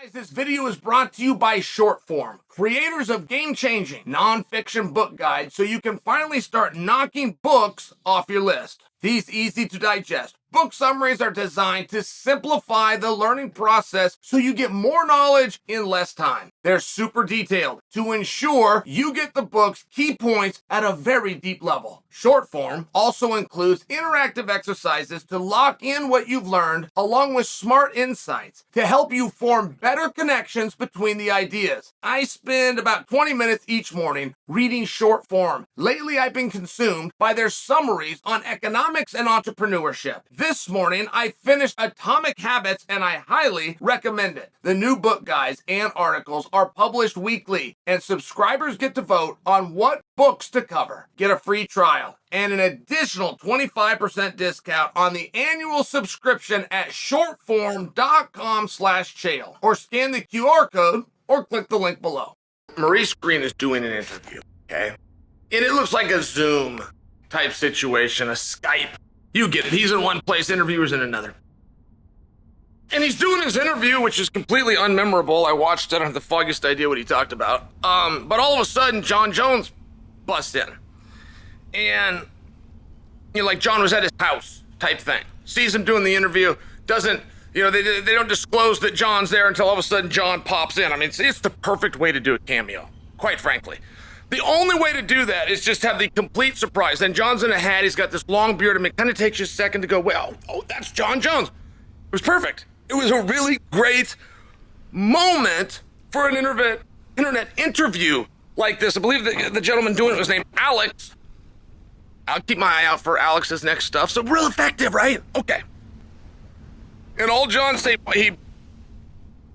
Guys, this video is brought to you by Shortform, creators of game-changing non-fiction book guides so you can finally start knocking books off your list. These easy-to-digest book summaries are designed to simplify the learning process so you get more knowledge in less time. They're super detailed to ensure you get the book's key points at a very deep level. Shortform also includes interactive exercises to lock in what you've learned, along with smart insights to help you form better connections between the ideas. I spend about 20 minutes each morning reading Shortform. Lately, I've been consumed by their summaries on economics and entrepreneurship. This morning, I finished Atomic Habits and I highly recommend it. The new book guides and articles are published weekly, and subscribers get to vote on what books to cover. Get a free trial and an additional 25% discount on the annual subscription at shortform.com/Chael, or scan the QR code or click the link below. Maurice Green is doing an interview, okay? And it looks like a Zoom type situation, a Skype. You get it. He's in one place, interviewer's in another. And he's doing his interview, which is completely unmemorable. I watched it. I don't have the foggiest idea what he talked about. But all of a sudden, Jon Jones busts in. And, you know, like Jon was at his house type thing. Sees him doing the interview. Doesn't, you know, they don't disclose that Jon's there until all of a sudden Jon pops in. I mean, it's the perfect way to do a cameo, quite frankly. The only way to do that is just have the complete surprise. Then Jon's in a hat. He's got this long beard. I mean, it kind of takes you a second to go, well, oh, that's Jon Jones. It was perfect. It was a really great moment for an internet interview like this. I believe the gentleman doing it was named Alex. I'll keep my eye out for Alex's next stuff. So real effective, right? Okay. And all Jon say, he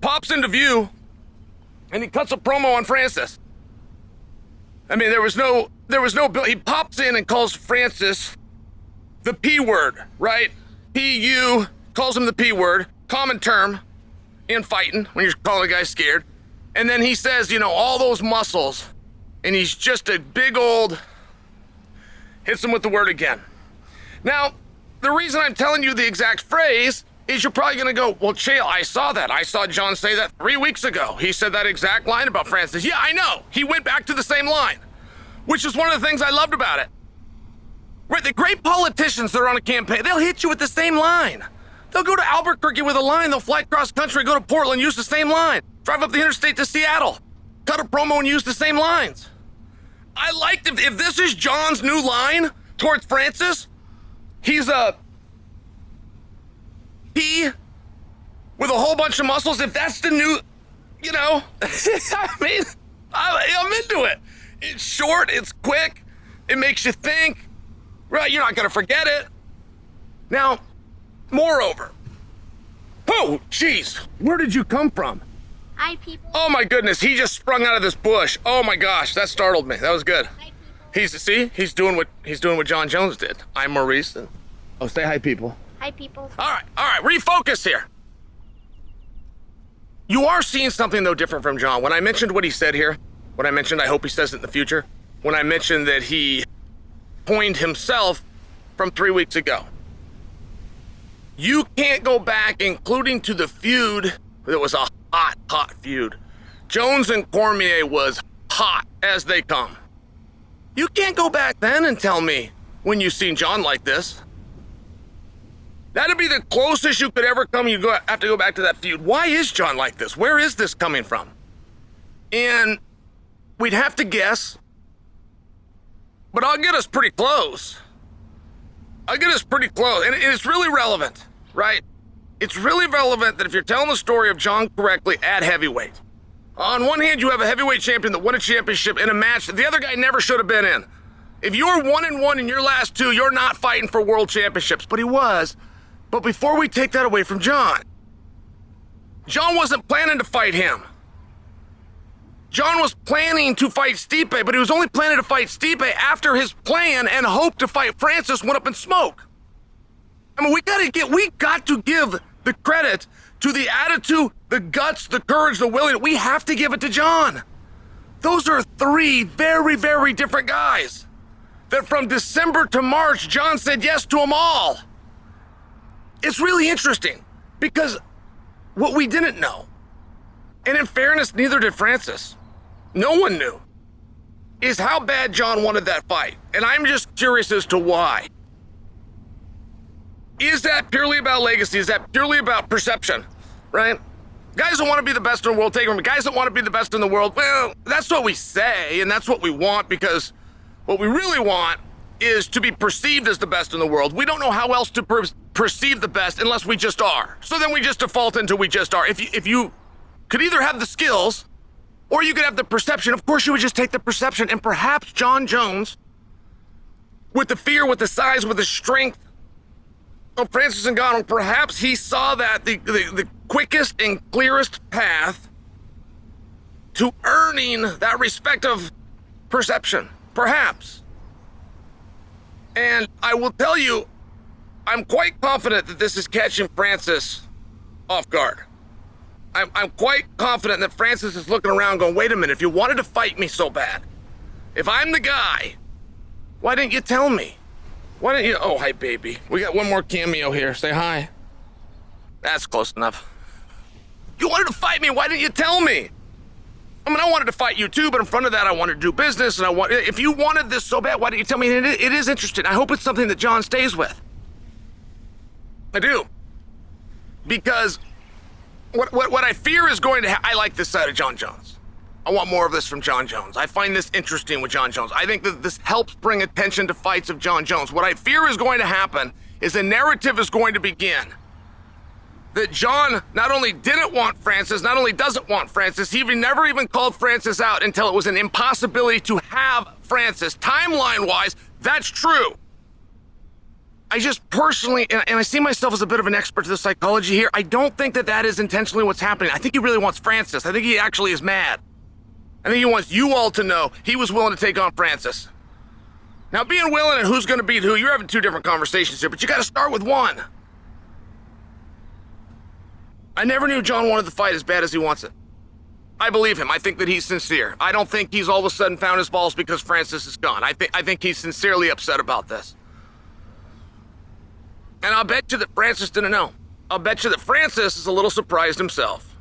pops into view and he cuts a promo on Francis. I mean, there was no bill. He pops in and calls Francis the P word, right? P-U, calls him the P word, common term in fighting when you're calling a guy scared. And then he says, you know, all those muscles, and he's just a big old, hits him with the word again. Now, the reason I'm telling you the exact phrase is you're probably gonna go, well, Chael, I saw that. I saw Jon say that 3 weeks ago. He said that exact line about Francis. Yeah, I know. He went back to the same line, which is one of the things I loved about it. Right, the great politicians that are on a campaign, they'll hit you with the same line. They'll go to Albuquerque with a line, they'll fly cross country, go to Portland, use the same line. Drive up the interstate to Seattle, cut a promo and use the same lines. I liked if this is Jon's new line towards Francis, he's a P with a whole bunch of muscles. If that's the new, you know, I mean, I'm into it. It's short, it's quick, it makes you think, right? You're not gonna forget it. Now, moreover, oh, geez, where did you come from? Hi, people. Oh my goodness, he just sprung out of this bush. Oh my gosh, that startled me. That was good. Hi, people. He's doing what Jon Jones did. I'm Maurice. And, oh, say hi, people. Hi, people. All right, refocus here. You are seeing something, though, different from Jon. When I mentioned what he said here, when I mentioned I hope he says it in the future, when I mentioned that he coined himself from 3 weeks ago, you can't go back, including to the feud. It was a hot feud. Jones and Cormier was hot as they come. You can't go back then and tell me when you've seen Jon like this. That'd be the closest you could ever come. You have to go back to that feud. Why is Jon like this? Where is this coming from? And we'd have to guess, but I'll get us pretty close. And it's really relevant, right? It's really relevant that if you're telling the story of Jon correctly at heavyweight, on one hand, you have a heavyweight champion that won a championship in a match that the other guy never should have been in. If you're 1-1 in your last two, you're not fighting for world championships, but he was. But before we take that away from Jon wasn't planning to fight him. Jon was planning to fight Stipe, but he was only planning to fight Stipe after his plan and hope to fight Francis went up in smoke. I mean, we got to give the credit to the attitude, the guts, the courage, the willing. We have to give it to Jon. Those are three very, very different guys that from December to March, Jon said yes to them all. It's really interesting because what we didn't know and in fairness, neither did Francis. No one knew, is how bad Jon wanted that fight. And I'm just curious as to why. Is that purely about legacy? Is that purely about perception, right? Guys that want to be the best in the world, take them. Guys that want to be the best in the world, well, that's what we say, and that's what we want, because what we really want is to be perceived as the best in the world. We don't know how else to perceive the best unless we just are. So then we just default into we just are. If you could either have the skills or you could have the perception, of course you would just take the perception. And perhaps Jon Jones, with the fear, with the size, with the strength of Francis Ngannou, perhaps he saw that the quickest and clearest path to earning that respect of perception. Perhaps. And I will tell you, I'm quite confident that this is catching Francis off guard. I'm quite confident that Francis is looking around going, wait a minute, if you wanted to fight me so bad, if I'm the guy, why didn't you tell me? Why didn't you? Oh, hi, baby. We got one more cameo here. Say hi. That's close enough. You wanted to fight me. Why didn't you tell me? I mean, I wanted to fight you too, but in front of that, I wanted to do business. And if you wanted this so bad, why didn't you tell me? And it is interesting. I hope it's something that Jon stays with. I do. Because what I fear is going to I like this side of Jon Jones. I want more of this from Jon Jones. I find this interesting with Jon Jones. I think that this helps bring attention to fights of Jon Jones. What I fear is going to happen is a narrative is going to begin that Jon not only didn't want Francis, not only doesn't want Francis, he never even called Francis out until it was an impossibility to have Francis. Timeline-wise, that's true. I just personally, and I see myself as a bit of an expert to the psychology here, I don't think that is intentionally what's happening. I think he really wants Francis. I think he actually is mad. I think he wants you all to know he was willing to take on Francis. Now, being willing and who's going to beat who, you're having two different conversations here, but you got to start with one. I never knew Jon wanted the fight as bad as he wants it. I believe him. I think that he's sincere. I don't think he's all of a sudden found his balls because Francis is gone. I think he's sincerely upset about this. And I'll bet you that Francis didn't know. I'll bet you that Francis is a little surprised himself.